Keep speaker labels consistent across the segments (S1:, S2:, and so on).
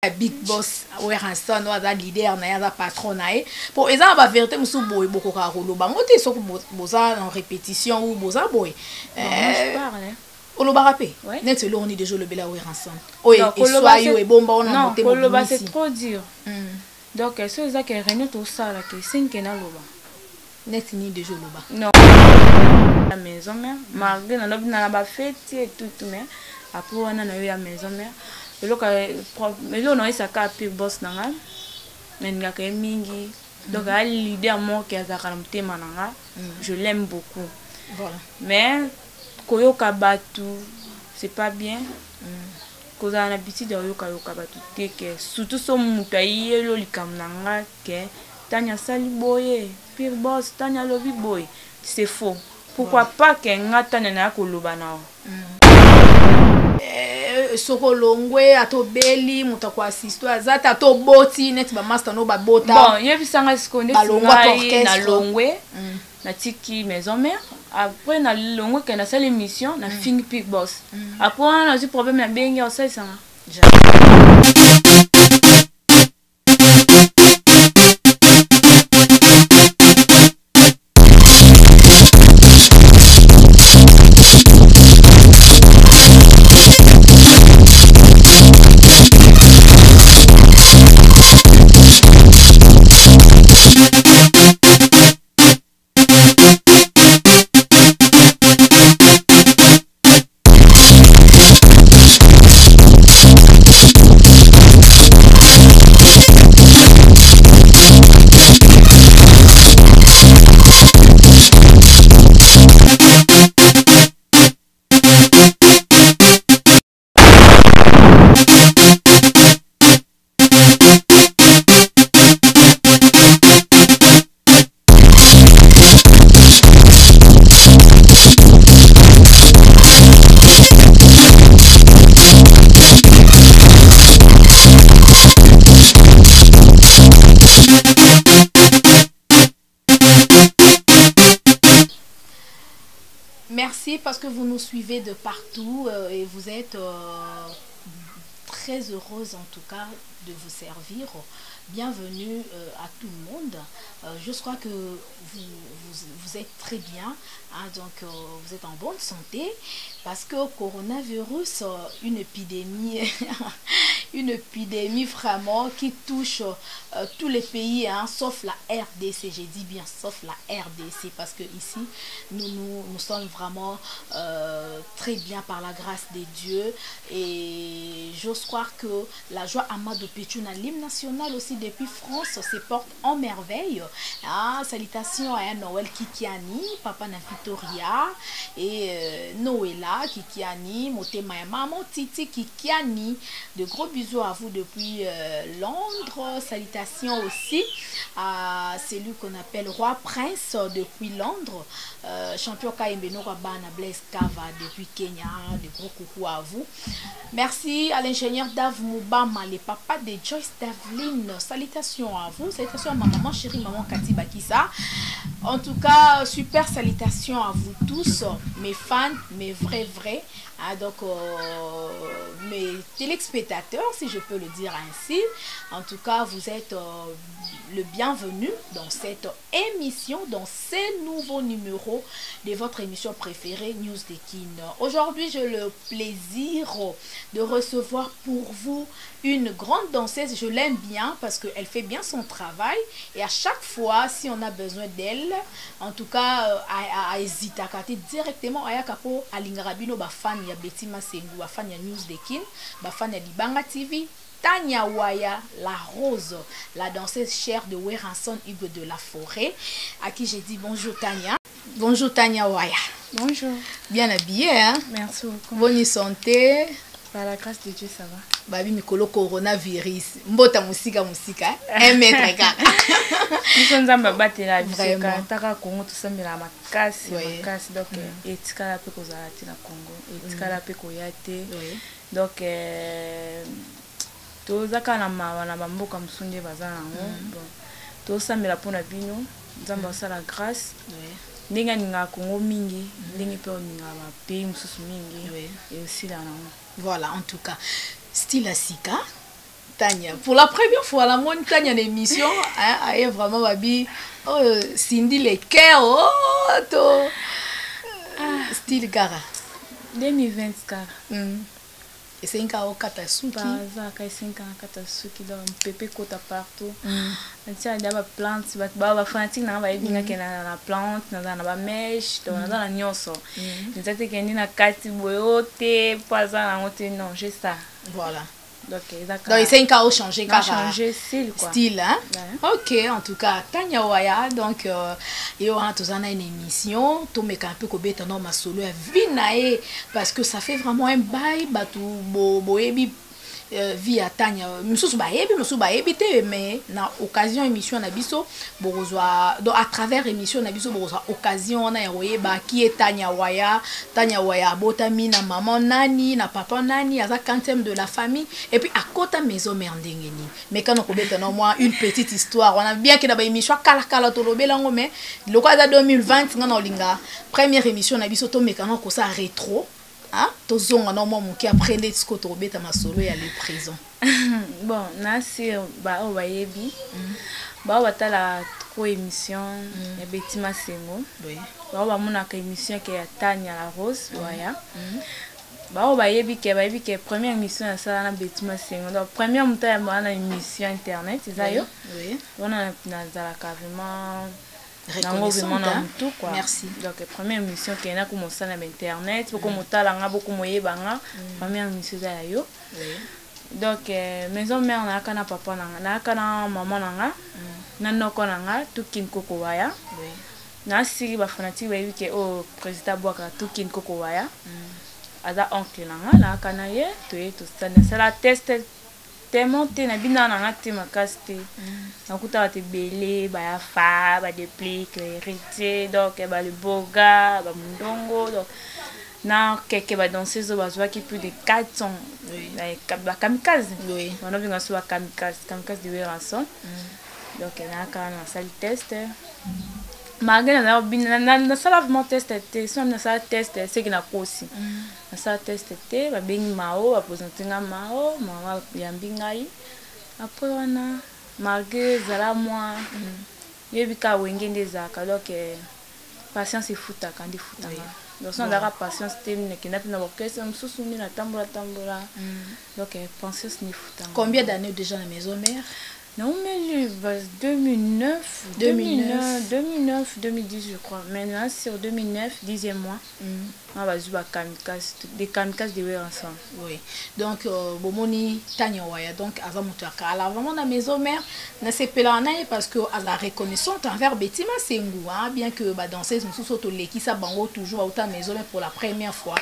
S1: Big Boss Weranson waza leader na yaza patron na e pour eza ba vérité musu boy boko ka rolo bango te soko boza en répétition ou boza boy oloba rapé net le on est déjà le bela Weranson oye et soit yo e bomba on a monté
S2: koloba c'est trop dur donc c'est ça que René tout ça là que 5 na loba
S1: net ni déjà loba
S2: non la maison mère malgré na lobi na ba fête et tout mais après on a eu la maison mère et là on a eu ça ka Big Boss nanga mais nga ka mingi donc elle l'idée moi qui a zaramté mananga je l'aime beaucoup
S1: voilà
S2: mais koyoka batu c'est pas bien cause on a l'habitude de yoka batu teke surtout son muta yelo likamnanga ke tanya sali boye Big Boss tanya lobi boy c'est faux pourquoi pas que nga tanya na koloba na
S1: sokolongwe atobeli muta kwa assiste azata to boti net ba master no ba bota
S2: bon yebisanga sikonde na longwe na tiki maison mère après na longwe que na salle émission na fing Big Boss après on a eu problème na bengi au ça ça
S1: Merci parce que vous nous suivez de partout et vous êtes très heureuse en tout cas de vous servir. Bienvenue à tout le monde. Je crois que vous êtes très bien, hein, donc vous êtes en bonne santé parce que coronavirus, une épidémie, une épidémie vraiment qui touche tous les pays, hein, sauf la RDC. J'ai dit bien sauf la RDC parce que ici nous sommes vraiment très bien par la grâce de Dieu et j'ose croire que la joie Amadou Pichouna, l'hymne national aussi depuis France se porte en merveille. Ah, salutations à Noël Kikiani, Papa na Victoria et Noëlla Kikiani, Motema Maman Titi Kikiani. De gros bisous à vous depuis Londres. Salutations aussi à celui qu'on appelle Roi Prince depuis Londres. Champion Kaembeno Rabana Blaise Kava depuis Kenya. De gros coucou à vous. Merci à l'ingénieur Dave Moubama, les papas de Joyce Davline. Salutations à vous. Salutations à ma maman chérie, maman Kati Bakissa. En tout cas, super salutations à vous tous, mes fans, mes vrais. Ah, donc, mes téléspectateurs, si je peux le dire ainsi. En tout cas, vous êtes le bienvenu dans cette émission, dans ces nouveaux numéros de votre émission préférée, News de Kin. Aujourd'hui, j'ai le plaisir de recevoir pour vous une grande danseuse. Je l'aime bien parce qu'elle fait bien son travail. Et à chaque fois, si on a besoin d'elle, en tout cas, à hésiter à directement à Yakapo, à l'Ingrabino, Bafan, ya Betty Masengu, Bafan, ya News de Kin, Bafan, ya Libanga TV, Tanya Waya, la rose, la danseuse chère de Weranson Hugo de la Forêt, à qui j'ai dit bonjour Tanya. Bonjour Tanya Waya.
S2: Bonjour.
S1: Bien habillée, hein?
S2: Merci beaucoup.
S1: Bonne santé.
S2: Par la grâce de Dieu, ça va.
S1: Babi Mikolo coronavirus. Mbota musika. 1 mètre kaka.
S2: Nous sommes en battre la vie. Taka Congo tout ça mais la makasi, makasi donc etika la pe kozalati na Congo, etika la pe koyate. Donc tozaka na bamboka musunde bazana ngo. Bon. Tosambela pona bino, nzamba sa la grâce. Ndenge ninga Congo mingi, ndenge pe ninga ba pays mususu mingi et aussi là.
S1: Voilà, en tout cas, style Asika, Tania. Pour la première fois, la moine Tania l'émission, elle est vraiment babi. Oh, Cindy les cœurs. Oh, to. Style Gara.
S2: 2020 Gara.
S1: Et c'est un cas au Katasuki.
S2: Baza, kai 5 ans Katasuki dans pépé kota partout. On tient d'abord plantes, bah fanatique na ba ibinga kena na plante, na ba mèche, na na nyonso. Nzate kendi na kati boyote, paza na ngote non, j'ai ça.
S1: Voilà.
S2: Donc
S1: c'est un cas au changé
S2: car changer style quoi.
S1: Style hein. Ouais. OK, en tout cas Tania Waya donc et on a tous une émission, to meka un peu ko beta no masolo ya vinae parce que ça fait vraiment un bail batu boyebi via Tania mususu bayebi te mais na occasion émission na biso borozwa donc à travers émission na biso borozwa occasion na yoyeba qui est Tania Waya botami na maman nani na papa nani aza quantième de la famille et puis à kota maison mère ndengeni mais quand on kobeta no moi une petite histoire on a bien que na ba émission kala to lobelango mais loko za 2020 ngana olinga première émission na biso to mekano ko ça rétro. Ah, tozonga na mo muki aprendre ce que to beta masolo ya le présent.
S2: Bon, na c'est ba o bayebi. Ba o tala trop émission ya Betty Masengo. Oui. Ba o mona ka émission ke ya Tania la Rose, Waya. Ba o bayebi ke première émission ça na Betty Masengo. Donc première muta ya na émission internet, c'est ça yo? Oui. On a na carrément
S1: reconnaissante
S2: tout quoi.
S1: Merci.
S2: Donc première émission qui est commencé sur internet beaucoup motala beaucoup moyebanga première émission za yo. Donc maison mère na kana papa na kana maman nanga na noko nanga tukin koko waya. Na siri ba fanatique ba yiki o président Bouaka tukin koko waya. Ada oncle nanga na kana ye to c'est la test tellement te na bina na ngati makasti na kuta te belé ba ya fa ba déplique héritier donc ba le boga ba mundongo donc na quelques ba danseuse ba zwa ki plus de 400 ba kamikaze on a vu nga so ba kamikaze de Weranson donc na ka na salle test malgré na sala vraiment test so na sala test c'est que na kosi na sala test ba bengi mao ba présenter nga mao mama yambi ngai après wana malgré zala moi yebika wenge ndezaka donc patience futa kandi futa donc on a patience tellement que na pina orchestre mususu ni na tambola donc patience ni futa.
S1: Combien d'années déjà à la maison mère?
S2: Non, mais 2009, 2010, je crois. Maintenant, sur 2009, 10e mois, on va jouer des kamikazes de Weranson.
S1: Oui. Donc, Bomoni Tania Waya, donc, avant Moutaka. Alors, vraiment, la maison mère, n'a pas pelanaï parce que à la reconnaissance envers Betty Masengo, bien que bah, danseuse, nous sommes qui ça bango toujours à autant maison mère pour la première fois.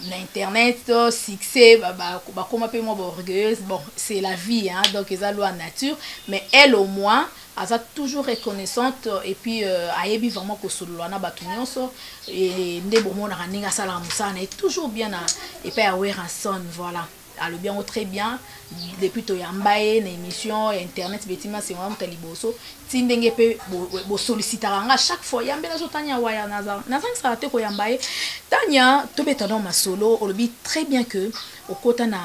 S1: L'internet, succès, comme un peu moins orgueilleuse, bon, c'est la vie, hein, donc ils ont la nature, mais elle au moins, elle a toujours reconnaissante et puis elle est vraiment que sur l'ouana batunyoso et ne bon mon raninga sala musana est toujours bien et puis à Weranson, voilà. Alors bien très bien depuis to yambaye na émission internet betima c'est vraiment taliboso tindenge pe bo sollicitara chaque fois yambe na Tania Waya naza ça te ko yambaye Tania to betano masolo olobi très bien que au kota na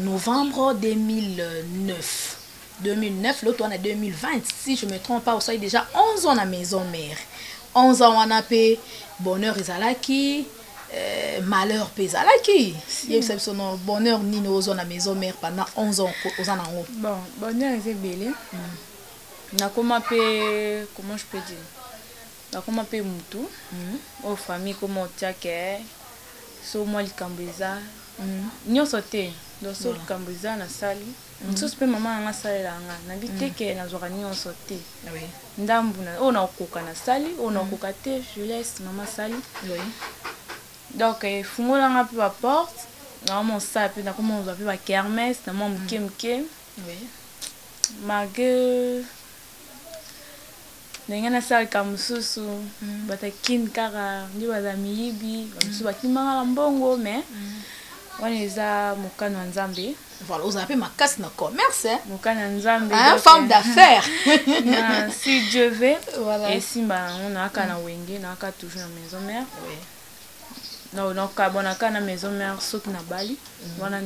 S1: novembre 2009 l'autre on a 2020 si je me trompe pas ça déjà 11 ans à maison mère 11 ans on a pe bonheur ezalaki malheur pezalaki il y a son bonheur ni nos à la maison mère pendant 11 ans aux en haut.
S2: Bon bonheur est belé na comment je peux dire na comment pe mutu aux familles comment tiake so moi likambiza nyo sauté donc so likambiza na sali nso pe maman na sali la na biteke na zora nyo sauté oui ndambu na ona okoka na sali ona okoka te je laisse maman sali oui. Donc, il faut que la porte. Normalement, ça, puis on va faire la kermesse, on va faire malgré la salle comme ça, batakin kara, ni bazamibi, on va faire mbongo, mais on est à Mokano Nzambe.
S1: Voilà, vous avez ma casse dans le commerce.
S2: Mokano Nzambe.
S1: Femme d'affaires.
S2: Si Dieu veut, et si on a kana wenge, on a toujours la maison mère. Oui. Non, donc on a na maison mère saute na bali, on a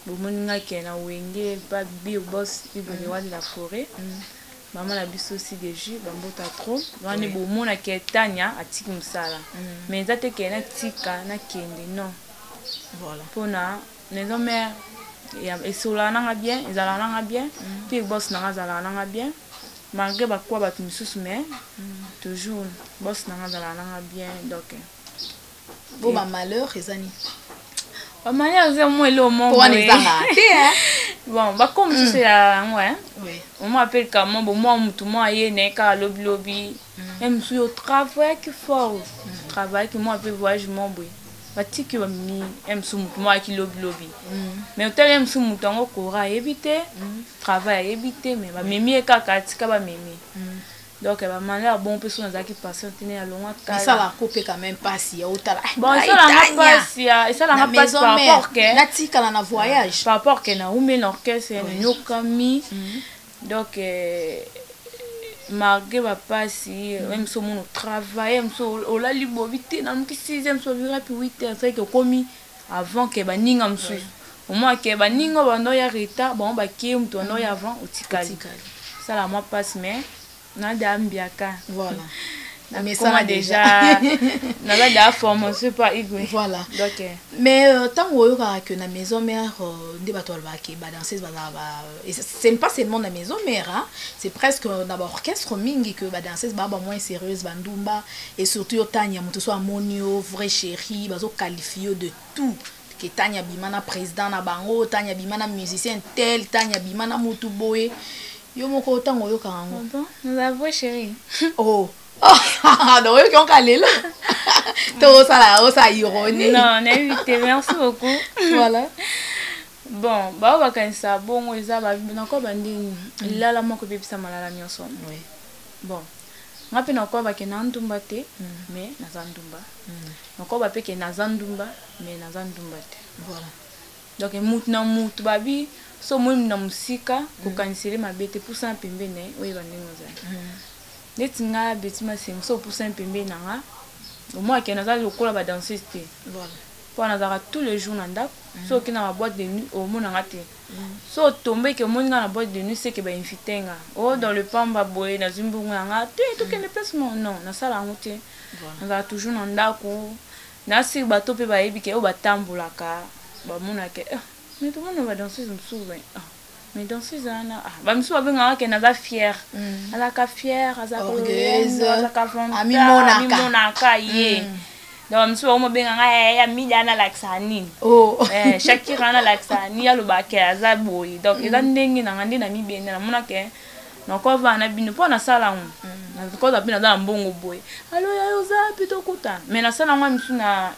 S2: bomoninga ke na wenge pas Big Boss le roi de la forêt maman la biso aussi des jus bambota trop wana bomona ke Tania atiki musala mais ça te ke na tika na kende non
S1: voilà
S2: pona maison mère et sur la nanga bien ils alla nanga bien Big Boss nanga zala nanga bien malgré ba quoi ba misusu mais toujours boss nanga zala nanga bien donc
S1: bon ba malheur ezani
S2: ba malheur c'est moi le monde
S1: pour les
S2: bon ba comme ça c'est ouais
S1: oui
S2: on m'appelle comment bon moi mutu moi yene ka lobby lobby même si au travail qui fort travail que moi peut voyage mon boy bati ki mi em su mutu moi qui lobby lobby mais hôtel em su mutu ngo kora éviter travail éviter mais ba memi ka katika ba memi donc ba malheur bon personne qui passe tenir à longue
S1: ça la coupe quand même pas si autant
S2: bon ça la pas si ça la pas par rapport que
S1: la tika na voyage
S2: par rapport que na ume l'orchestre nyokami donc malgré va pas si même si mon travail même si on la libobité na mki 6e so vira puis 8h c'est que commis avant que ba ninga msu au moins que ba ninga ba ndo ya reta bon ba ki mtu ndo ya avant utikali ça la moi passe mais na dambiaka
S1: voilà
S2: mais ça déjà na la da formation pas igwe
S1: voilà
S2: donc
S1: mais tant que que na maison mère ndi bato ba ke ba danseuse ba c'est pas seulement na maison mère hein c'est presque d'abord orchestre mingi que ba danseuse ba moins sérieuse ba ndumba et surtout Tania mutu so amonio vrai chéri bazo qualifier de tout que Tania bimana président na bango Tania bimana musicien tel Tania bimana mutu boye yo moko tango yo kango
S2: bon nous avons chéri
S1: oh donc yo kon kalela to ça ironie
S2: non na évité merci beaucoup
S1: voilà
S2: bon ba ba kanisa bongo eza ba na ko bandini lala moko bebisa malala nyonso
S1: oui
S2: bon ngapi na ko ba ke na ndumba te mais na zandumba na ko ba pe ke na zandumba mais na zandumba te
S1: voilà
S2: donc mutu na mutu babi so mwimi na musika kokanisele mabete pour ça pembene oyo bandingo za neti nga betima sem so pour ça pembene nga au moins ke na za lokola ba danseuse te
S1: voilà
S2: pour na za tous les jours na ndako so ki na ba boîte de nuit au mona nga te so tomber ke moninga na boîte de nuit c'est que ba inviter nga oh dans le pamba boy na zimbungu nga te to ke ne placement non na sala ngote na za toujours na ndako na si bato pe ba yebi ke o batambulaka ba mona ke mais tout le monde va danser comme ça mais danser ça na ba miso ba nga ke na za fier ala ka fier aza
S1: orgueilleuse
S2: ala ka fond
S1: ami monaka
S2: ye donc miso ba mo benga nga ya mila na laxani
S1: oh
S2: Shakira na laxani ya lo ba ke aza boy donc eza ndenge na ngande na mibenda na mona ke na ko va na bino po na sala ngo na ko za bino za mbongo boy allo ya yoza pito kuta mais na sala ngo miso na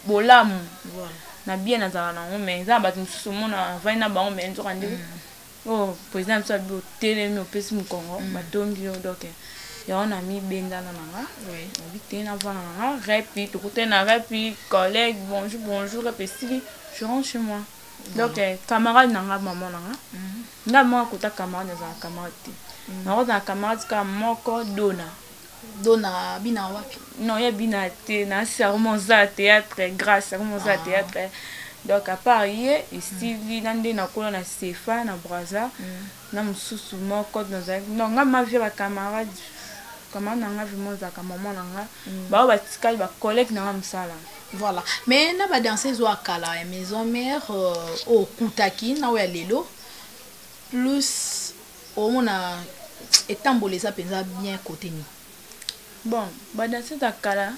S2: bolamu
S1: voilà
S2: na bien na zala na mais za ba tsusu mona va na bango mais nzoka ndi oh président so bi hotel mi opesi mu Congo batongi yo donc ya ona mi benda na nga
S1: oui
S2: bi tena va na nga repi to kutena repi collègue bonjour repesi je rentre chez moi donc camarade na nga maman na nga nga mo kota camarade za camarade na kota camarade ka moko
S1: dona bina wapi
S2: non ya bina te na serment za théâtre grâce serment za théâtre donc à part hier ici nande na kola na Sefa na Braza na mususu moko dans un non nga ma vie ba camarade na nga vraiment za ka maman na nga ba tikali ba collègue na nga msala
S1: voilà mais na ba danseuse wa kala ya maison mère au kutaki na wa lelo plus au mona etambole ça penza bien côté ni
S2: bon ba danseuse ta kala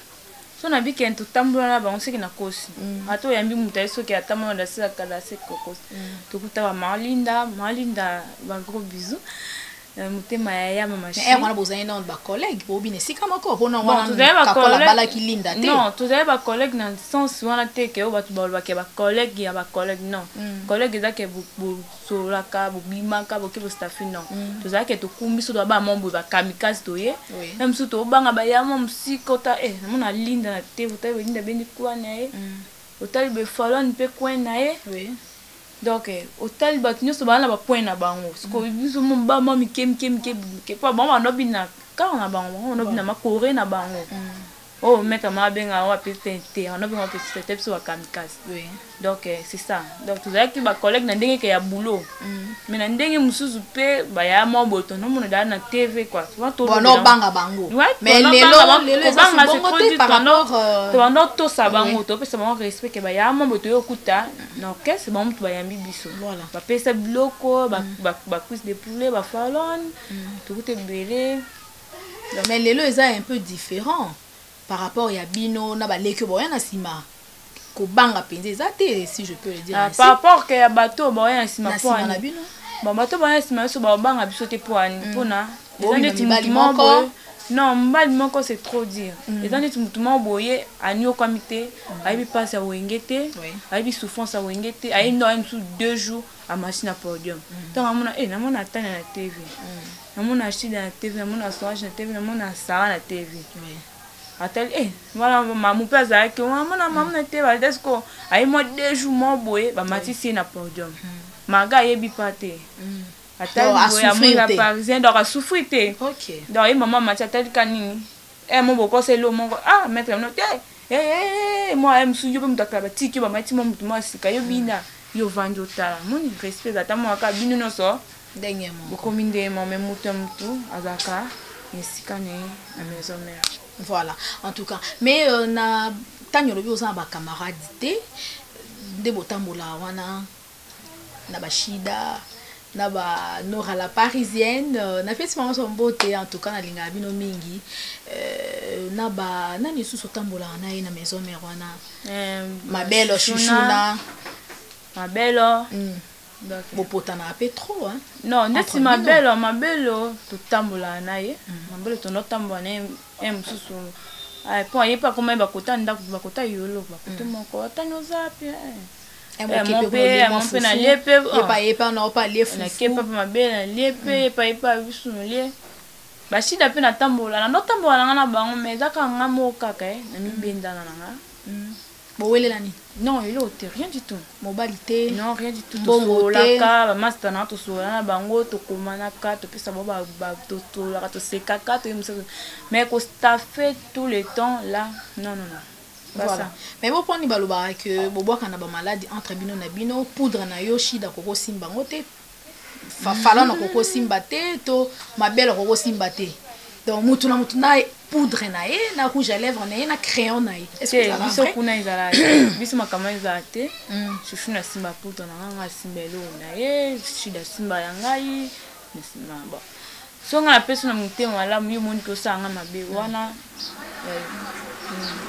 S2: so na bi kento tambula na ba on seki na kosi ato yambi mutai so ki atamona da seka kala se kokosi to kuta ba Malinda ba gros bisous mutema ya mama
S1: chi wana bozani na ba collègue bo bine sika mako pona wana kakola bala ki linda te
S2: non tu avez ba collègue dans sens wana te ke o batu ba ke ba collègue ya ba collègue non collègue za ke bu solaka bu bimaka bo ke bo staff non tu za ke to kumbi so ba mambo ba kamikaze to ye même so to banga ba ya mom sikota mona linda na te buta linda bendi kwa na ye hotel be falon pe kwa na ye
S1: oui
S2: donc hotel bat nyo so bana ba point na bango sko biso mo ba mami kem ke pa ba no bina ka na bango no bina ma kore na bango oh mettre ma benga on va péter on a besoin de péter sur la kamikaze.
S1: Oui.
S2: Donc c'est ça. Donc tout ça qui ba collègue na ndenge que ya boulot. Mais na ndenge musuzu pe ba ya mo boto no mo na TV quoi.
S1: Bon non banga bango.
S2: Mais
S1: les banga c'est produit par rapport
S2: to sa bango to pe ça bon respect que ba ya mo boto yo kuta. Non que c'est bon to ba yambi biso.
S1: Voilà.
S2: Ba pesa bloko ba cuisse de poulet ba falon. Tout est belé.
S1: Mais les lois est un peu différent par rapport à bino na ba leke boya na sima. Ko banga penze zate si je peux le dire ainsi.
S2: Par rapport que ya bateau boya na sima
S1: po na bino.
S2: Bon bateau boya na sima so ba banga biso te po ani pona. Non, mbali moko c'est trop dire. Les années tout le monde boye ani au comité, aibi passe à Wengete, aibi souffrance à Wengete, aibi no en sous 2 jours à machine à podium. Donc amona na mona tana na TV. Na mona acheter na TV, na mona soage na TV, na mona sara na TV. Atel voilà maman pèse avec maman na TV, est-ce que aibi mo 2 jours mo boye ba matisi na podium. Maga yebi pate. Parisien donc à souffrir.
S1: OK.
S2: Donc maman m'a dit kanini. Mon boko c'est l'eau mon ah maître non moi aime sou yo me takaba tiki ba mati mo mutu ma sika yo bina yo vanjo tala. Mon respect ata mo ka binu no so.
S1: Dernièrement.
S2: Boko minde mo me mutu azaka sika ne à maison mère.
S1: Voilà, en tout cas. Mais na tanyo lobi oza ba camarade té de botambola wana na ba shida na ba nora la parisienne na fait maman son beauté en tout cas na linga bino mingi na ba nani sous tambola na ina maison mère wana ma belle chouchouna
S2: ma belle
S1: donc bopota na pe trop hein
S2: non ndeti ma belle to tambola na ye ma belle to no tambola na sous ah pour y pas comment ba kota ndako ba kota yolo ba kota moko tano zapi mon père na liepe
S1: pas non pas les fou
S2: na kepa ma belle na liepe pas bisu no lie ba shida pe na tambola na tambola na bango mais zaka nga mo kaka na mibenda na nga
S1: bowele lani
S2: non il est rien du tout
S1: mobilité
S2: non rien du tout to la ka ba master na to so na bango to komana ka to pesa ba to la to seka ka to mais ko staffer tout le temps là non
S1: voilà. Mais vous prenez baloba que bobo kana ba maladie entre bino na bino poudre na yoshi da koko simba ngote fala na koko simba te to ma belle koko simba te donc mutu na poudre na ye na rouge à lèvres na ye na crayon na ye
S2: est-ce que ça va biso kuna izala biso makama izala te chouchou na simba poudre na nga simba lo na ye shida simba ya ngai na simba ba so nga peso na mutema wala mu moni ko sanga mabe wana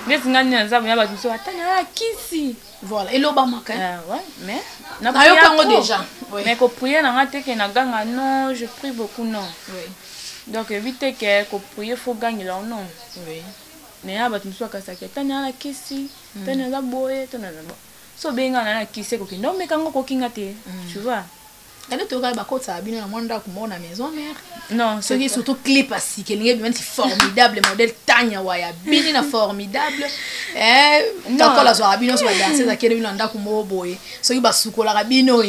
S2: mais ngani na zabu ya batu so atanya kisi
S1: voilà et loba maka
S2: ouais mais
S1: na yo déjà
S2: mais ko prier na ngate ke na ganga non je prie beaucoup non
S1: oui
S2: donc éviter que ko prier faut gagner là non
S1: oui
S2: mais ya batu so ka saka tanya na kisi tanya za boye tanya za so benga na kisi ko kindo me kango ko kinga te tu vois.
S1: Elle te regarde bakot ça bien na monda ko mona maison mère
S2: non
S1: ce qui surtout clip assi que lingue bien formidable modèle tanya waya bini na formidable quand la soirée bino so ba danser za kele bino ndako mo boye ce qui basukola ka bino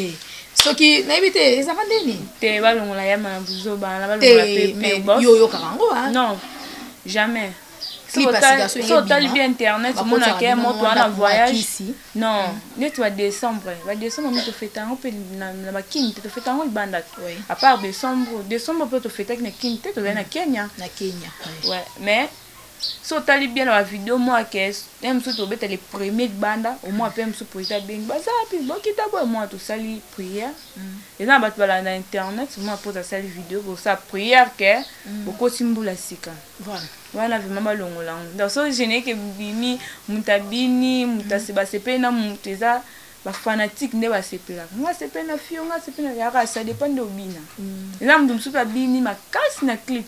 S1: ce qui na éviter ça va ndeni
S2: te ba longola ya ma buzo ba la ba longola pe boss
S1: yo karango hein
S2: non jamais so tali bien internet mon akay moto na voyage non net va décembre on te fait un peu na bakini te fait un banda à part décembre peut te fait avec na kini te na Kenya ouais mais so tali bien la vidéo moi que même so to beta les premiers banda au moins même so pour ta bing baza puis bon kita boy moi to sali prière et là bat bala na internet moi pour ta sali vidéo pour ça prière que beaucoup simbula sika voilà vraiment balongola donc so je n'ai que bimi mutabini mutaseba sepena muteza ba fanatique ne ba sepela moi sepena fio nga sepena ya ça dépend de obina là mdum super bini makasi na clip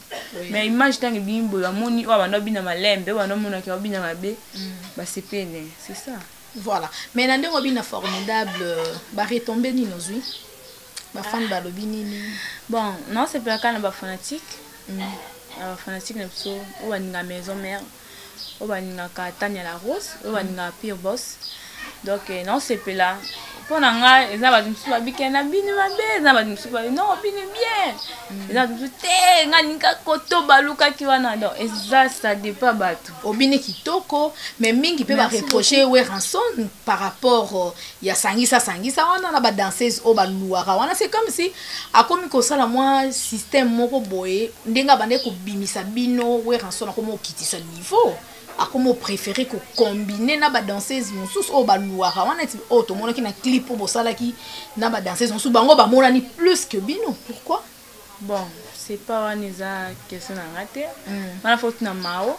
S2: mais image tangi bimbo ya moni wa bana bina malembe wa no mona ka bina mabe ba sepene c'est ça
S1: voilà mais na ndenge bina formidable ba retomber ni nozui ba fan ba lobini ni
S2: bon non c'est pas kana ba fanatique fanatique na so o ba ninga maison mère o ba ninga ka Tanya la Rose o ba ninga Pire Boss donc non c'est pas là Pour nga eza ba musu ba bikena bini mabe eza ba musu ba non bini bien eza musu te nga ninka koto baluka ki wana donc eza ça dépend bato
S1: obini kitoko mais mingi pe ba reprocher we ranson par rapport ya sangisa wana na ba danseuse o ba luara wana c'est comme si akomi ko sala moi système moko boye ndenga bande ko bimisa bino we ranson akomo kitisa niveau akomo préféré ko combiner na ba danseuse mosusu o ba luara wana ti o to monaki na clip o bosala ki na ba danseuse mosusu bango ba monani plus que bino pourquoi
S2: bon c'est pas wana eza question na ngate wana faut na mao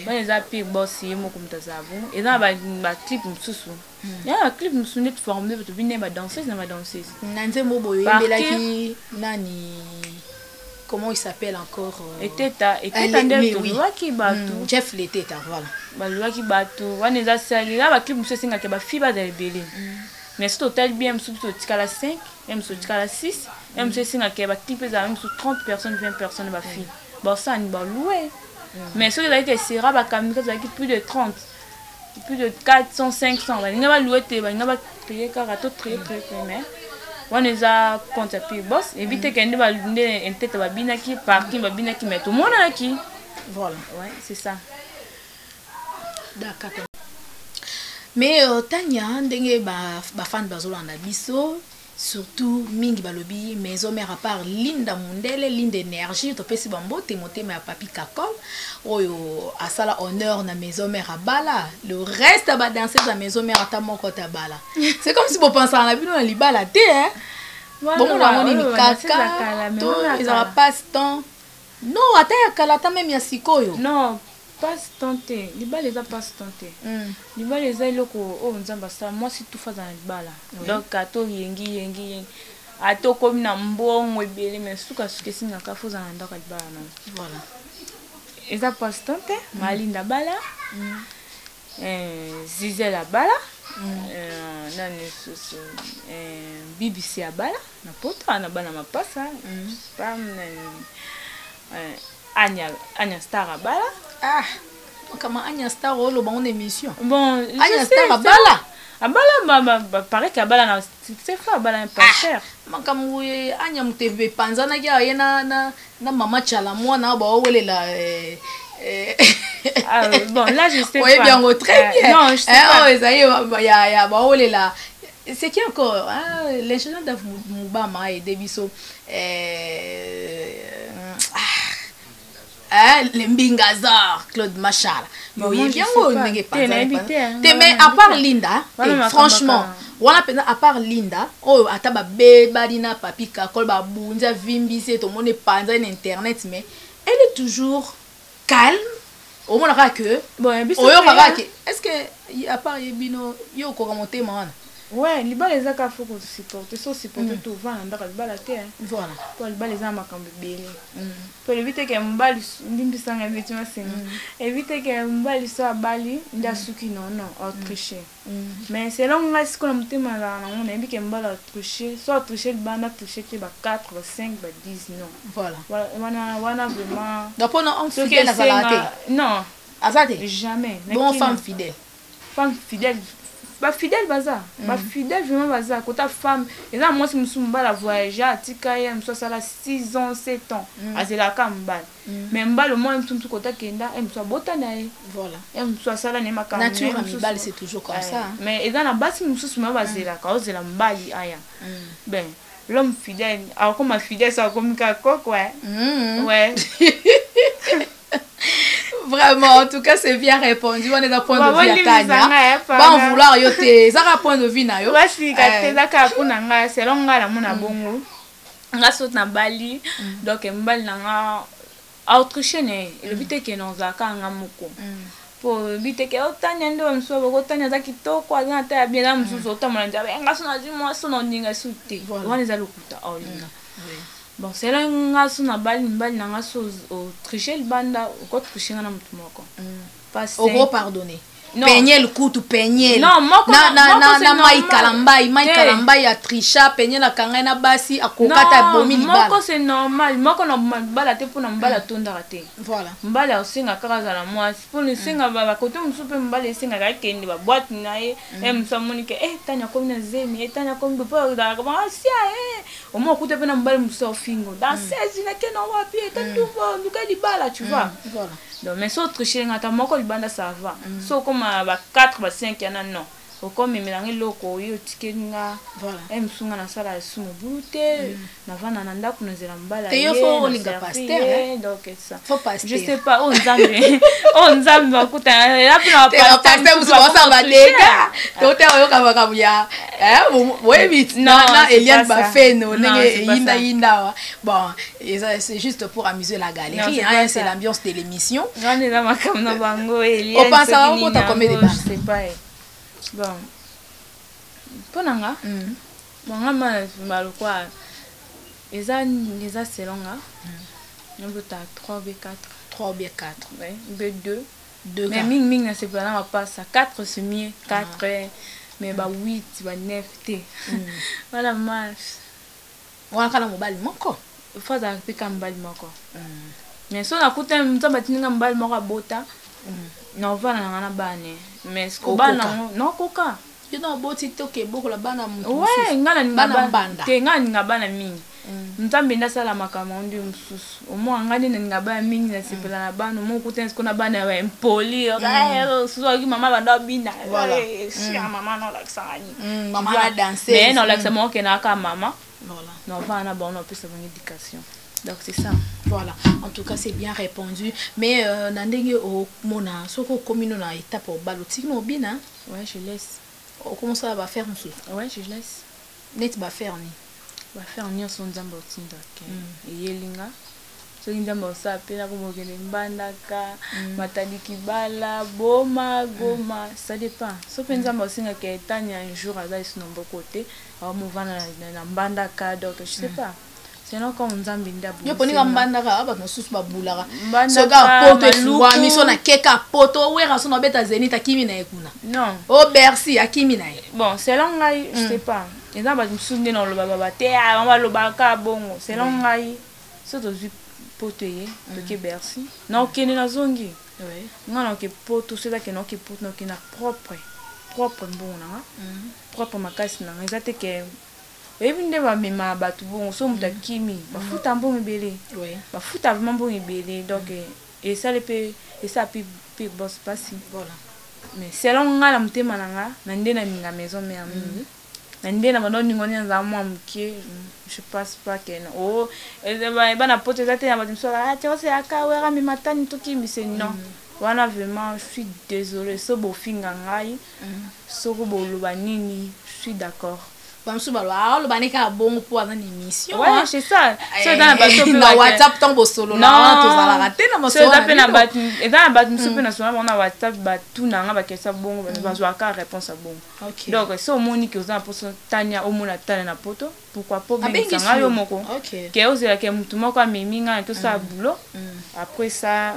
S2: wana eza pi boss yemo comme tazabu eza ba clip mosusu ya ba clip mosusu net formé to bine ba danseuse na ba danseuse
S1: nanze mo boyo yembelaki nani comment il s'appelle encore
S2: Eteta ndel qui batu
S1: Jeff l'Eteta voilà
S2: balwa ki batu wana eza sali la ba clip muso singa ke ba fiba de belé mais c'est total bien muso tikala 5 même muso tikala 6 même muso singa ke ba clip za muso 30 personnes 20 personnes ba fi bon ça ni ba louer mais ceux qui a été sera ba kamika za ki plus de 30 plus de 400 500 ba nga ba louer te ba nga ba payer karato très mais on les a compté puis boss éviter qu'un va une tête va bien qui parking va bien qui met tout le monde là qui
S1: voilà
S2: ouais c'est ça
S1: d'accord mais Tania ndenge ba fan bazolanda biso surtout mingi balobi maison mère à part Linda Mundele Linda énergie to pesi bambo motema ya papi kakol oyo asala honneur na maison mère à bala le reste ba danser la maison mère ata moko ta bala c'est comme si vous pensez à la bino na libala te hein bon on a moni kaka to ils ont pas temps non ata ya kalata même ya sikoyo
S2: non pas tenté libala les a pas tenté libala les a loko o nzamba ça moi si tout faza na libala donc ato yengi ato komi na mbongo ebele mais suka singa ka foza na ndaka libala non
S1: voilà
S2: ils a pas tenté Malinda bala Zizela bala nani susu BBC ya bala na pota na bana mapasa pam Anya Star bala
S1: ah comment Anya Star o lo ba une émission
S2: bon
S1: Anya Star bala
S2: abala paraît que bala na c'est fa bala pas cher
S1: makamu Anya mutebe panzana ya yena na mama chala mwana ba welela
S2: ah, bon là je sais
S1: oui,
S2: pas
S1: bien très bien
S2: non je sais pas
S1: oh ça y est ya ba welela c'est qui encore l'ingénieur de Mubama et Debiso le Mbingazar Claude Machal oui bien on n'est pas mais à part Linda franchement voilà à part Linda oh ataba bebarina papi kakol ba bunza vimbisi to mone panza internet mais elle est toujours calme au moins que
S2: bon
S1: est-ce que à part Yebino yo ko remonter man
S2: ouais libala les a ka faut supporter so supporter tout va ndaka libala te
S1: voilà
S2: pour libala les a makambe belé pour éviter que mbali ndimbisa nga bitima singa éviter que mbali so abali nda suki non autricher mais c'est long nga siko na mutema la na on éviter que mbala autricher so autricher banda autricher que ba 4 5 ba 10 non
S1: voilà
S2: wana vraiment
S1: donc on fidèle à la
S2: non
S1: azate
S2: jamais
S1: bon femme fidèle
S2: ba fidèle baza ba fidèle vraiment baza kota femme et là moi si musumba la voyager atika ya mso sala 6 ans 7 ans azela ka mbala mais mbala moi mtu kota kenda et mso bota na ye
S1: voilà
S2: et mso sala ne makamba
S1: nature mbala c'est toujours comme ça
S2: mais et dans la base musu suma bazela ka ozela mbali aya ben l'homme fidèle alors comme ma fidèle ça comme ka coq ouais ouais
S1: vraiment en tout cas c'est bien répondu on est dans point de vue à Tania pas vouloir yote ça a point de vue na yo
S2: voici ka teza ka kuna nga selon nga la mona bongo nga saute na bali donc mbali na nga autriche ne le but que non za ka nga moko pour but que Tania ndo mso boko Tania za kitoko azana ta bien na mso otamana nja nga sona di moi sona ndinga sute wana za lokuta olinga bon c'est là nga sona bali na nga so au tricher le banda au côté tricher na mutu moko
S1: au pardonner peigner le coup tu peigner
S2: non
S1: na mai kalambai a tricha peigner la kangana basi a kokata bomi libala
S2: moko c'est normal moko na mbala te pona mbala tonda raté
S1: voilà
S2: mbala osenga kaka za la moi pour le senga ba côté musupe mbala senga ka kende ba boîte na ye musamoni ke tanya comme na zemi tanya comme po da ba sia au moins côté pe na mbala muso fingo dans 16 na ke na wapi tandu bo nduka libala tu vois
S1: voilà
S2: donc mais so tricher ngata moko libanda ça va so comme ba 4 ba 5 yana non comme melange loko yo tikenga
S1: voilà
S2: msunga na sala sumo bulute na vana na ndako na zela mbala
S1: te yo fo linga pasteur
S2: donc ça
S1: faut pasteur
S2: je sais pas on nzambe bakuta la pina
S1: pasteur vous ça va dega to te yo ka ya ouais vite na Eliane ba fait no yinda bon et ça c'est juste pour amuser la galerie hein c'est l'ambiance de l'émission
S2: on est là makam na bango Eliane
S1: on pense à on ta combien de
S2: je sais pas bon ponanga bonga mal quoi eza selon nga on ta 3 b 4 ouais b2 mais ming na c'est pas pas ça 4 c'est mieux 4 mais ba 8 ba 9 t voilà marche
S1: on kana mobali moko
S2: faut ça pika mbali moko mais so na kuta mtamba tinga mbali moko bota na vana na bane mais ko bana non koka
S1: you know boti toke boko la bana mutu
S2: ouais ngala ngaba banda te ngani ngabana mingi mtambe ndasala makama ndi msusu omo ngani ngaba mingi na sipela na bana mo kutense kona bana wa impoli so ki mama banda bina
S1: voilà
S2: si mama no like sangani
S1: mama na danser
S2: mais non like ça mo ke na ka mama
S1: voilà
S2: non vana bon on peut se faire éducation. Donc c'est ça.
S1: Voilà. En tout cas, c'est bien répondu. Mais nandenge au mona, soko komino na étape au balotik no bina.
S2: Ouais, je laisse.
S1: Comment ça va faire monsieur?
S2: Ouais, je laisse.
S1: Net va faire ni.
S2: Va faire ni son nzambo tinda ke. Yelinga. So nzambo sa pena ko mokene mbandaka, matadi kibala, boma, goma, ça dépend. So nzambo singa ke tanya un jour à ça nombre côté, au mouvana na mbandaka donc je sais pas. Sinon comme nzambi ndabu
S1: yo poni mbandaka aba no susu babulaka soka poto suwa miso na keka poto wera so no beta zenith akimi na ekuna
S2: non
S1: oh merci akimi na
S2: bon selon ngai je sais pas eza ba msunde na loba baba te a on va loba ka bongo selon ngai so to zi poto ye to ke bercy na okene na zongi
S1: ouais
S2: ngana ke poto c'est là que no ke poto no ke na propre bongo na propre makasi na eza te ke ebinde ba mema batu bon so muta kimi bafuta mbongo belé
S1: ouais
S2: bafuta vraiment mbongo belé donc et ça le peut et ça peut boss pas si
S1: voilà
S2: mais selon nga la mutema nanga na ndena minga maison mère mingi na ndena bando ngoni nza mwa mkie je passe pas que oh et ba na pote zate na batumso tu vois c'est aka wera mi matani to kimi c'est non wana vraiment je suis désolée so bo finga ngai so ko bo loba nini je suis d'accord.
S1: Bamsu balwa lo banika bongo pour dans émission
S2: ouais c'est ça c'est dans la bateau
S1: na WhatsApp tombo solo na to zala raté na mo
S2: so ça pena bat et dans la bat musu pena so na WhatsApp ba tout na nga ba kesa bongo ba zo aka réponse à bongo donc so moni que za poso tanya o mona tana na poto pourquoi pas bien ça yo moko que ozela ke mutu moko miminga to ça boulot après ça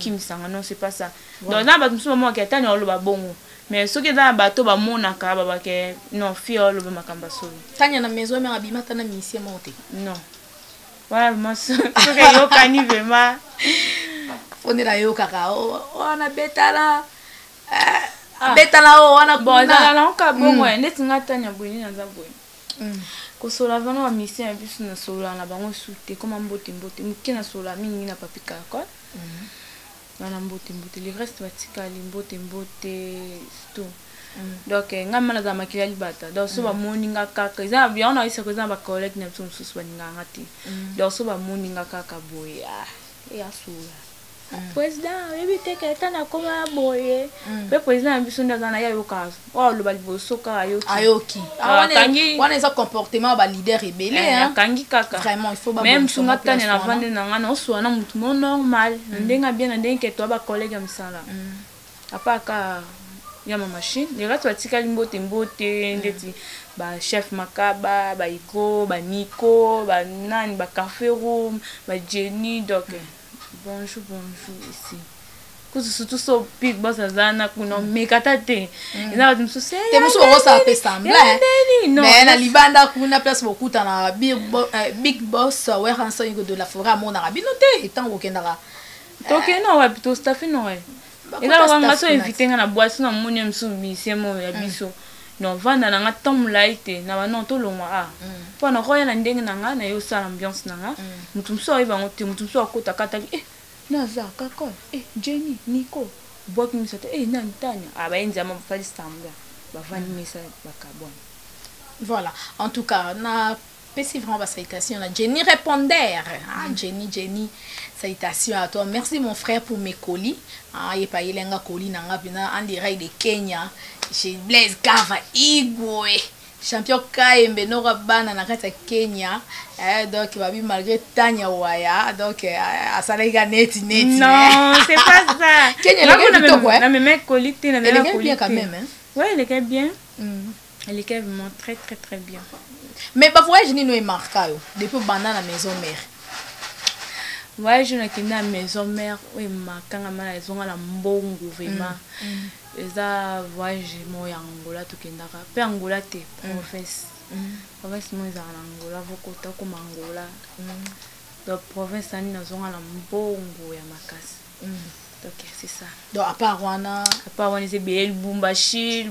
S2: qui me sanga non c'est pas ça donc na bat musu moko ke tanya lo ba bongo mais ce qui dans bateau ba mona ka ba ke non fio lo ba makamba solo
S1: tanya na maison mais abimata na mission monte
S2: non voilà moi ce que yo kani vraiment
S1: on est là yo kaka on a betala betala on a
S2: bon dans la ka bon ouais net ngatanya boyini na za boyini ko sola vana wa mission biso na sola na bango soute comme mbote mukina sola mingi na papika quoi na mbote le reste batika limbote tout donc ngama na za makila libata donc so ba moninga kaka za bien na isa ko za ba collègue na tout susu ba nganga ti donc so ba moninga kaka boya et asula président ebite ke tana koma boye pe président biso ndaza na ya yoka o lo ba liboso ka
S1: ayoki wana eza comportement ba leader rebelle hein
S2: kangi kaka
S1: vraiment il faut ba
S2: même sunga tane na vande na ngana oswa na mutu mo normal ndenga bien ndenge to ba collègue msala apaka ya ma machine les gars batika limbote ndeti ba chef makaba ba iko ba niko ba nani ba café room ba jenny donc bonjour ici surtout so big boss azana kuna mekata te ina watu msuse
S1: te musu rosa pe semblant mais na libanda kuna place bokuta na big boss we hanso ingo de la forêt mona rabino te etango kendaka
S2: tokena wapi to staff no we ina wanga so inviter nga na boisson na moni msu misemo ya biso non vanda na nga tamula ite na bana to longwa po na roya na ndenge na nga na yo sala ambiance na nga mutu mso iba ngote mutu mso akota kata naza kako Jenny Nico bok mi sote na ntanya abaenza ma fali stambla bavani misa bakabona.
S1: Voilà, en tout cas na pesi vraiment ba salutation na Jenny répondeur. Jenny salutation à toi. Merci mon frère pour mes colis. Il pa yelenga colis nanga bina en direct de Kenya chez Blaise Kava Igwe. Champion Kaembe Nora Bana na kata Kenya donc babi malgré Tanya Waya donc à Salega net
S2: non c'est pas ça
S1: Kenya le
S2: na même colite na
S1: la colite quand même hein
S2: ouais elle est bien elle est vraiment très très très bien
S1: mais ba voyage ni no e marqué depuis banda na maison mère
S2: voyage na kina maison mère oui makanga mala ezonga la mbongo vraiment eza voyage mo ya Angola tokendaka pe Angola te province province mo eza na Angola vokota ko Angola donc province ani nazonga la mbongo ya makasi donc c'est ça
S1: donc à part wana
S2: c'est bien Lubumbashi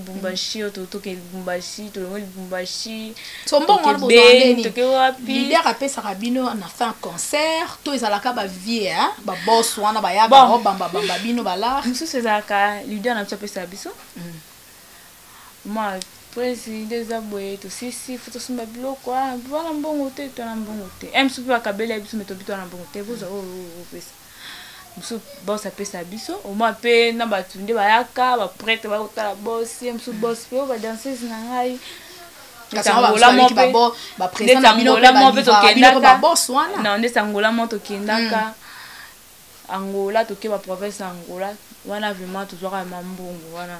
S2: to ke Lubumbashi to Lubumbashi
S1: so mbongo wana bozondeni leader apesa rabino na fin concert to ezalaka ba vie hein ba boss wana ba yaka bamba bino bala
S2: musu sezaka leader na apesa biso moi président zabwe to sisi foto sumba biloko voilà mbongo te to na mbongo te msupi bakabela biso metobito na mbongo te boza pesa musu boss apesa biso au moins pe na batunde bayaka ba prêtre ba kotala boss musu boss pe ba danseuse na ngai
S1: Angola mo pe ba président na bino ba boss wana
S2: non ndesa Angola mo to kendaka Angola to ke ba province Angola wana vraiment toujours à mambongo wana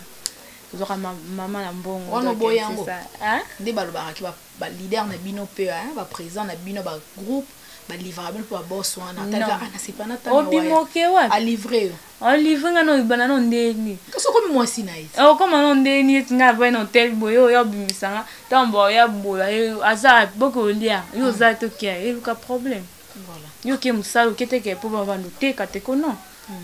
S2: toujours mama na mbongo
S1: wana boyango
S2: hein
S1: nde balobaka ki ba leader na bino pe hein ba président na bino ba groupe ba livrable pour boss wana tata ana sipana tata
S2: obimoke wa
S1: a livrer
S2: on livre nga no bana no ndeni
S1: kaso comme moi sinaïs
S2: comme no ndeni tinga ba no hotel boyo ya bimisanga tambo ya bola aza boko lia yo za to kia eluka problème
S1: voilà
S2: yo ke musalo kete ke po ba vandu te kateko non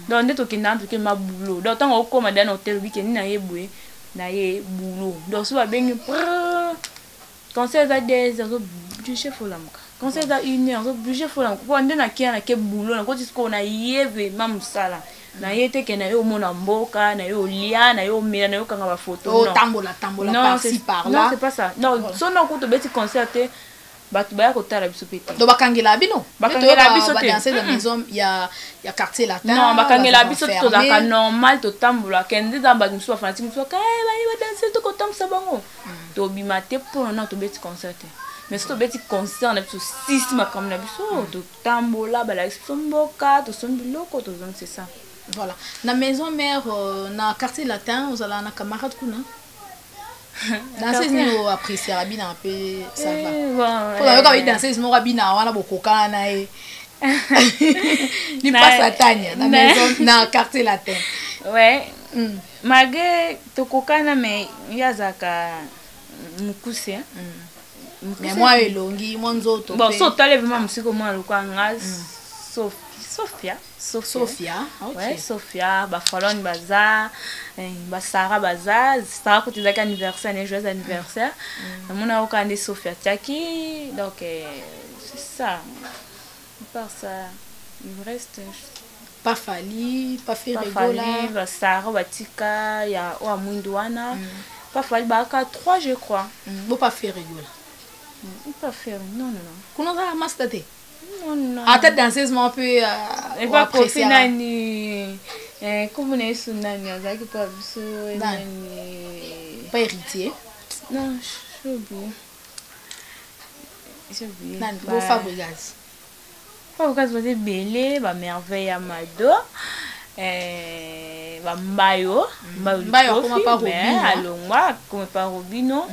S2: donc nde to kinda to ke mabulo donc tango okoma dans hotel weekend na yebwe na ye boulot donc so ba bengi conseil za des budget folamuka conseil za une heure budget folamuka po nde na kia na ke boulot na ko tisko na yeve mamusala na yete ke na yo mona mboka na yo lia na yo mela na yo kanga ba photo
S1: non tambola par-ci par là
S2: non c'est pas ça non so na ko to beti concert te batu baya kotala biso pete
S1: do bakangela bino
S2: biso te
S1: danser dans maison ya quartier latin
S2: non bakangela biso to zaka normal to tambola kende za ba biso fanatique biso ka ba danser to kotamsa bango to bimate pour na to beti concert mais to beti concert na biso six makambo na biso to tambola bala somboka to sombiloko to zone c'est ça
S1: voilà na maison mère na quartier latin aux ala na camarade kuna danseuse ni o apprécier rabina un peu ça va pour la danseuse mo rabina wana bokoka na e ni pas satania na maison na quartier latin
S2: ouais malgré to kokana mais yazaka mukuse
S1: mais moi elongi mo nzoto
S2: bon so tale vraiment musiko mo lokanga Sophia, ouais, Sophia, ba Falon baza, ba Sarah baza, Sarah côté d'aka anniversaire, les joyeux anniversaire. Mon a aucun de Sophia Tiaki, donc c'est ça. Par ça, il reste
S1: pas Fali, pas Ferregola,
S2: ba Sarah Batika, ya o Amundwana, pas Fali ba 3 je crois.
S1: Bon pas Ferregola.
S2: Pas faire, non.
S1: Comment ça mastate?
S2: Non.
S1: À tête danseuse un peu
S2: et pas profiter nani comme on est sur nani azaki pas biso nani
S1: pas héritier
S2: non j'ai oublié
S1: nani bo Fabregas
S2: va belé ba merveille amado ba mbayo
S1: comme pas Robino
S2: alongwa comme pas Robino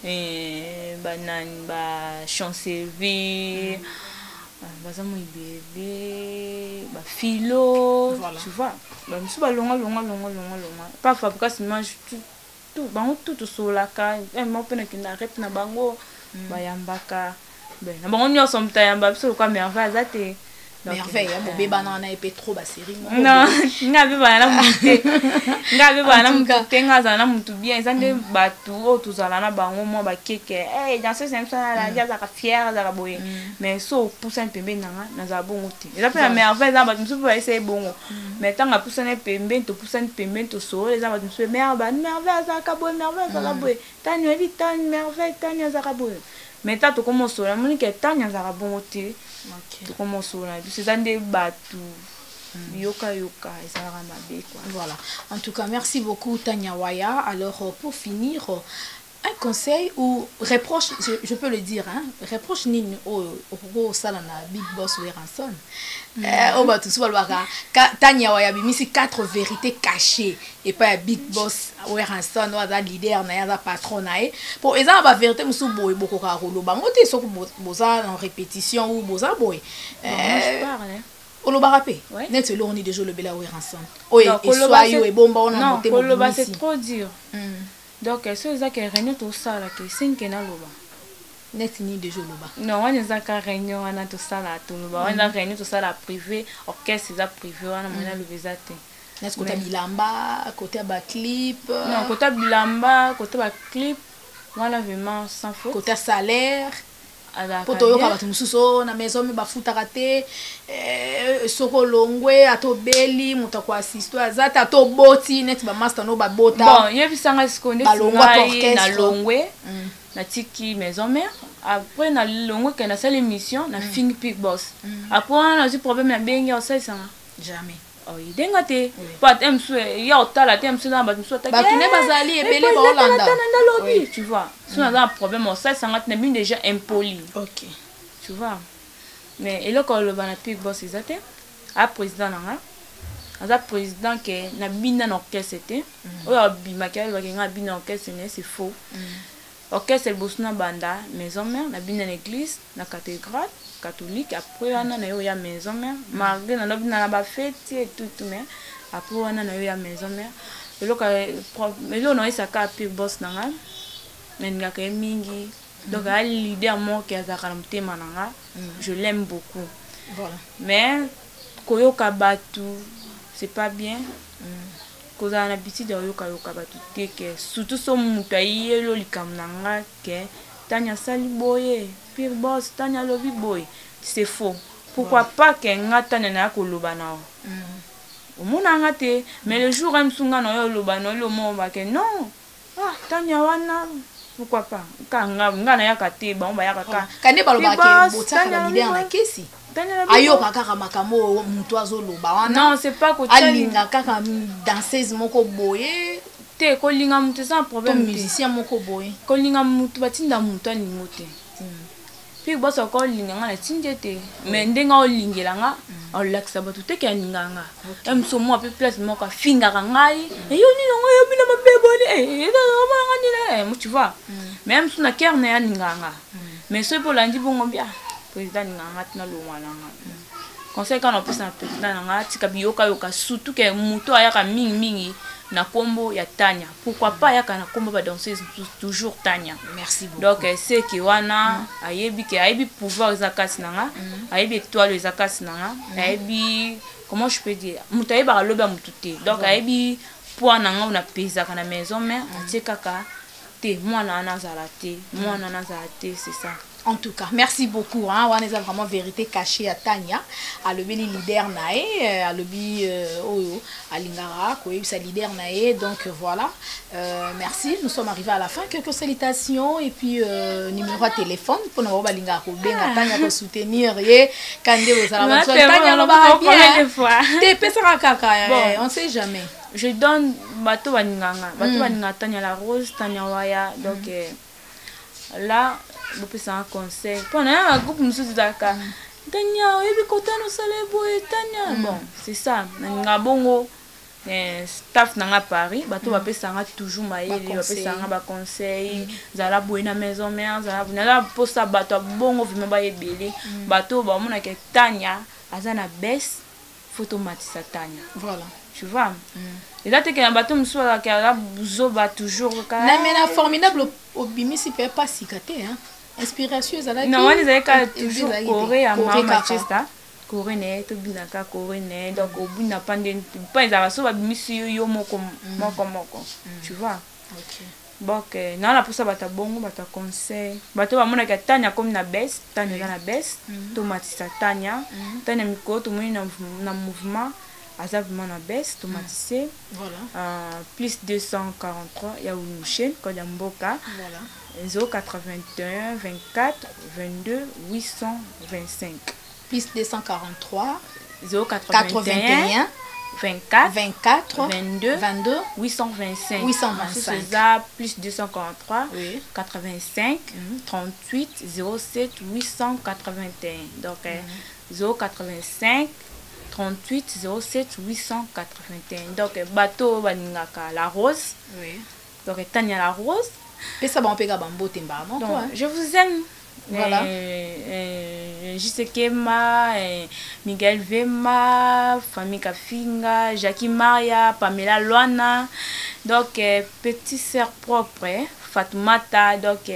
S2: ba nani ba Chanceville bazamo bébé ba philo tu vois ba musu ba longa parfois parce que mange tout bango tout solaka mo pena kinda rep na bango bayambaka ben na bango nyonso mutayamba biso kwa merveille azate
S1: merveille bobe banana et trop ba série
S2: non ngabe bana muté ngabe bana muté ngaza na mutu bien ezande batu o tuzala na bango mo ba keke dans ce sens là ya za ka fier za ka boye mais so pousse un pembe nanga na za bongo te eza pe na merveille za batu musu ba essayer bongo mais tanga pousse un pembe to pousse un pembe to so les za batu musu merveille za ka boye merveille za ka boye tani evi tani merveille tani za ka boye mais ta to commence la monique tani za ka bongo te. Tu commences là, c'est un débat tout. Yoka et ça va mal quoi.
S1: Voilà. En tout cas, merci beaucoup Tania Waya. Alors pour finir, un conseil ou reproche, je peux le dire, hein, reproche ni au salana Big Boss Weranson. On va tout soit Tania Waya bimisi 4 vérités cachées et pas Big Boss Weranson ou ada leader na ya patron na e. Pour eza ba vérité musu boy boko ka rolo ba ngote so boza en répétition ou boza boy. Oloba rapé. Net le on est déjà le bela Weranson. Oye, et soit yo et bomba on a monté.
S2: Oloba c'est trop dur. Donc c'est ça que réunion tout ça là que 5 na loba.
S1: Net ni déjà loba.
S2: Non, on est à réunion on a tout ça là tout loba. On a réunion tout ça là privé, orchestre ça privé on a le visate.
S1: N'est-ce côté bilamba, côté ba clip.
S2: Non, côté bilamba, côté ba clip. Voilà vraiment sans faute.
S1: Côté salaire. Poto yoka batu mususo na maison me bafutaka te soko longwe atobeli muta kwa assiste azata atoboti net ba master no ba bota
S2: bon yebisanga sikonde singai na longwe na tiki maison mère après na longwe que na salle émission na Fing Big Boss après on a eu problème na bengi au ça
S1: jamais
S2: oh idenga te pas emsu ya otala te emsu na ba muso ta
S1: ba tune bazali ebele ba Hollanda
S2: lobby tu vois si on a un problème au ça na bien déjà impoli
S1: OK
S2: tu vois mais et là quand le bana Big Boss exacté a président nanga aza président que na bina na orchestre c'était oyo bimaka ba kenga bina orchestre c'est faux orchestre le bosna banda maison mère na bina l'église na cathédrale catholique après on a na maison mère malgré na lobby na ba fête et tout mais après on a na maison mère et là mais là on a ça ka Big Boss nanga nenga ka mingi donc à leader moi qui a zakamte mananga je l'aime beaucoup
S1: voilà
S2: mais koyoka batu c'est pas bien cause on a habitude de yoka batu que surtout son mutu ayelo likamnanga que Tania sali boye Big Boss Tania lobi boy c'est faux pourquoi pas que ngata na koloba na o mona ngate mais le jour em sunga no yo loba no lo mo ba que non Tania wana pourquoi pas kanga ngana ya kate ba on ba ya kaka
S1: kande baloba ke botaka na leader na kesi ayo kaka makamo mutu azoloba wana
S2: non c'est pas que
S1: alinga kaka danseuse moko boye
S2: te ko linga mutu sans problème
S1: musicien moko boye
S2: ko linga mutu batinda mutu alingo te Big Boss ko linga ngana tindete mais ndenga o lingelanga o laksa batu te ke ninganga em so mo pe place mo ka finga ngai e yo ni ngo yo bina mabeboni e da mo ngani la tu vois même sous na cœur na ninganga mais ce pour lundi bongo bien président ninganga tina lo ngana conseil quand on peut na président nanga tika biyoka yoka surtout que muto ayaka mingi na kombo ya Tania pourquoi pas yaka na kombo ba danseuse toujours Tania
S1: merci beaucoup
S2: donc c'est que wana ayebi pouvoir zakasi nanga ayebi étoile zakasi nanga ayebi comment je peux dire mutaye ba loba mutute donc ayebi point nanga na pesa kana maison mais atikaka te mwana nazala te c'est ça.
S1: En tout cas, merci beaucoup. Hein. On a vraiment vérité cachée à Tania, à le leader nae, à le à Lingara, sa leader nae. Donc voilà. Merci. Nous sommes arrivés à la fin. Quelques salutations et puis numéro de téléphone pour nous voir Lingara Tania pour soutenir. Quand Tania on sait jamais.
S2: Je donne bateau Baninganga, Tania la Rose, Tania Waya. Donc là. C'est un conseil. Pendant un groupe nous sommes d'accord. Tania, ebi kota no salebo Tania. Bon, c'est ça. Na bongo staff nanga Paris bato bapesanga toujours mayele bapesanga ba conseil zala boye na maison mère zala na posa bato bongo vima ba ebele bato ba mona ke Tanya azana best photo matisa Tanya
S1: voilà
S2: tu vois et là te que na bato musu la ka buzo ba toujours ka
S1: na mais na formidable obimisi peut pas sikaté hein inspiration zala
S2: non on les ka toujours Corée à Manchester Corée ne to binaka Corée ne donc au bout n'a pas de pas ils avaient babimisi yo moko tu vois
S1: OK
S2: donc na la pour ça bata bongo bata conseil bato ba mona ka Tanya comme na best Tanya na best to matisa Tanya Tanya miko to moni na mouvement aza vraiment na best to matise
S1: voilà
S2: plus 243 ya Mouchen ko ya mboka
S1: voilà
S2: 081 24 22 825
S1: plus 243
S2: 081 24
S1: 22
S2: 825
S1: 825
S2: c'est ça plus 243
S1: oui
S2: 85 38 07 881 donc 085 38 07 881 donc bateau baningaka la rose
S1: oui
S2: donc Tanya la rose
S1: et ça va on peut ga bambo temba non quoi
S2: je vous aime
S1: voilà
S2: Jisekema Miguel Vema famille Kafinga Jackie Maria Pamela Luana donc petite sœur propre Fatoumata donc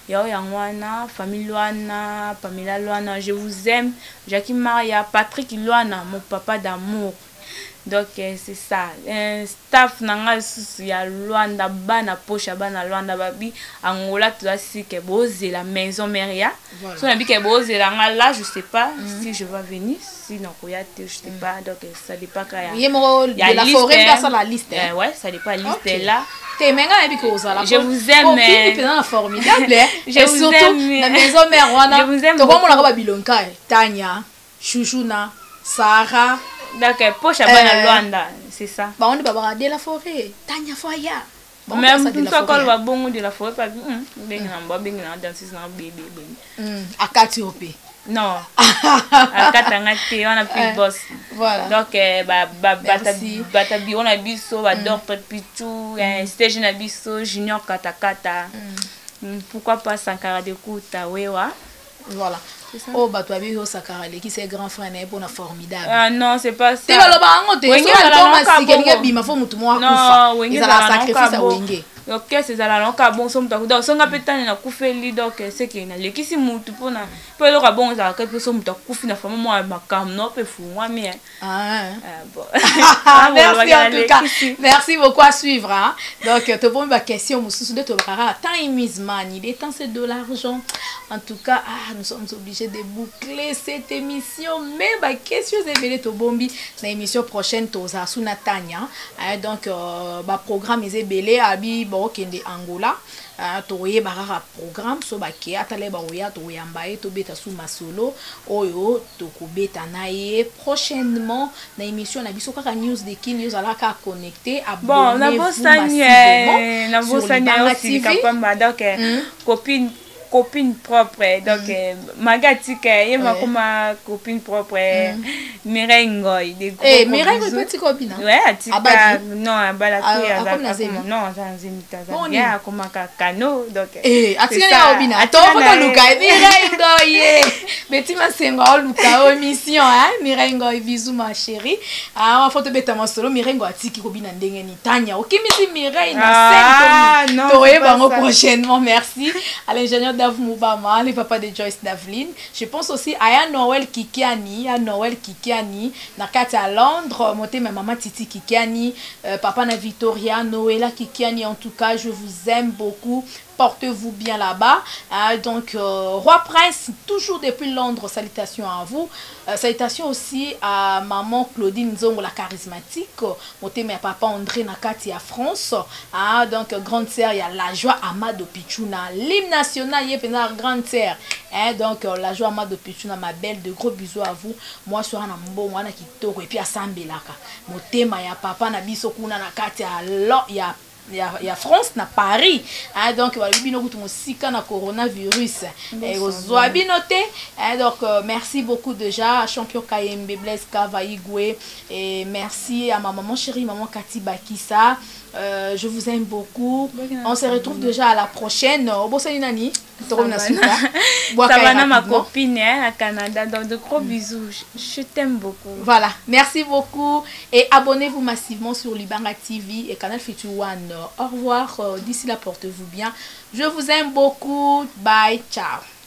S2: Yao Yangwana famille Luana Pamela Luana je vous aime Jackie Maria Patrick Luana mon papa d'amour donc c'est ça staff nanga ya Luanda bana pocha bana Luanda babi Angola tu as si que boze la maison Maria so na bi que boze la là je sais pas si je vais venir si non koyate je sais pas donc ça dépend quand
S1: il y a la forêt dans la liste
S2: ouais ça dépend liste là
S1: je
S2: vous aime
S1: formidable et surtout la maison mère wana
S2: je vous aime
S1: to comme on a bilonka Tanya Chouchouna Sarah
S2: donc poche bana Luanda c'est ça
S1: ba on ba de la forêt Tanya Foya
S2: même tout ça quand va bon de la forêt pas bien na bien danser na bébé
S1: akati opé
S2: non akatanga te on a plus boss
S1: voilà
S2: donc bata bi on a biso ba docteur Pichou stage na biso junior katakata pourquoi pas Sankara de Kouta wewa
S1: voilà oh bah toi bien Sakara qui c'est grand frère n'est pas formidable
S2: ah non c'est pas ça
S1: tu vas le bango te so quelqu'un bima faut mutu moi kufa
S2: non
S1: ils la sacrifice à wenge
S2: ok c'est ça là donc bon somme donc songa petani na kufeli donc c'est que na lekisi mutu pona pe lo ka bon ça ka pe somme ta kufi na fama moi makam no pe fu moi mais
S1: bon merci en tout cas merci beaucoup à suivre hein donc te pose ma question mususu de to bakara time is money des temps c'est de l'argent en tout cas nous sommes obligés de boucler cette émission mais ma question c'est belé to bombi na émission prochaine to za suna Tanya donc ba programme est belé abi bon kende Angola toye barara programme so baké atale ba oya to yamba et to beta sous masolo oyo to ko beta naie prochainement na émission na biso kaka news de kin news ala ka connecté à
S2: bon na bosanya aussi kapamba donc copine propre donc magatika yema comme copine propre Mireille Ngoy des gros
S1: Mireille Ngoy petite copine
S2: ouais atika non abala non azimitaza ya comme kakano donc
S1: atika obina to foto luka Mireille Ngoy beti masenga luka émission hein Mireille Ngoy bisous ma chérie on photo beta masolo Mireille Ngoy atiki kobina ndenge ni Tanya okimisi Mireille na scène to bango prochainement merci à l'ingénieur Dave Moubama, le papa de Joyce Davlin. Je pense aussi à Noël Kikiani, Nakati à Londres, monté ma maman Titi Kikiani, papa na Victoria, Noëlla Kikiani. En tout cas, je vous aime beaucoup. Portez-vous bien là-bas. Donc, Roi Prince, toujours depuis Londres, salutations à vous. Salutations aussi à maman Claudine Zongo, la charismatique. Monté ma papa André Nakati à France. Donc, grande sœur, il y a la joie Amado Pichuna. L'hymne national, il y a une grande sœur. Donc, la joie Amado Pichuna, ma belle, de gros bisous à vous. Moi, je suis en bon, et puis à Sambelaka. Monté ma papa Nabiso Kuna Nakati à il y a ya France na Paris. Donc voilà, bino kutu mosika na coronavirus. Et ozwa bino te. Donc merci beaucoup déjà à Champion Kayembe Blaise Kavaigwe et merci à ma maman chérie, maman Kati Bakissa. Je vous aime beaucoup. On se retrouve déjà à la prochaine. Nani?
S2: Savannah, ma copine à Canada. Donc de gros bisous. Je t'aime beaucoup.
S1: Voilà. Merci beaucoup. Et abonnez-vous massivement sur Libanga TV et Canal Future One. Au revoir. D'ici là, portez-vous bien. Je vous aime beaucoup. Bye. Ciao.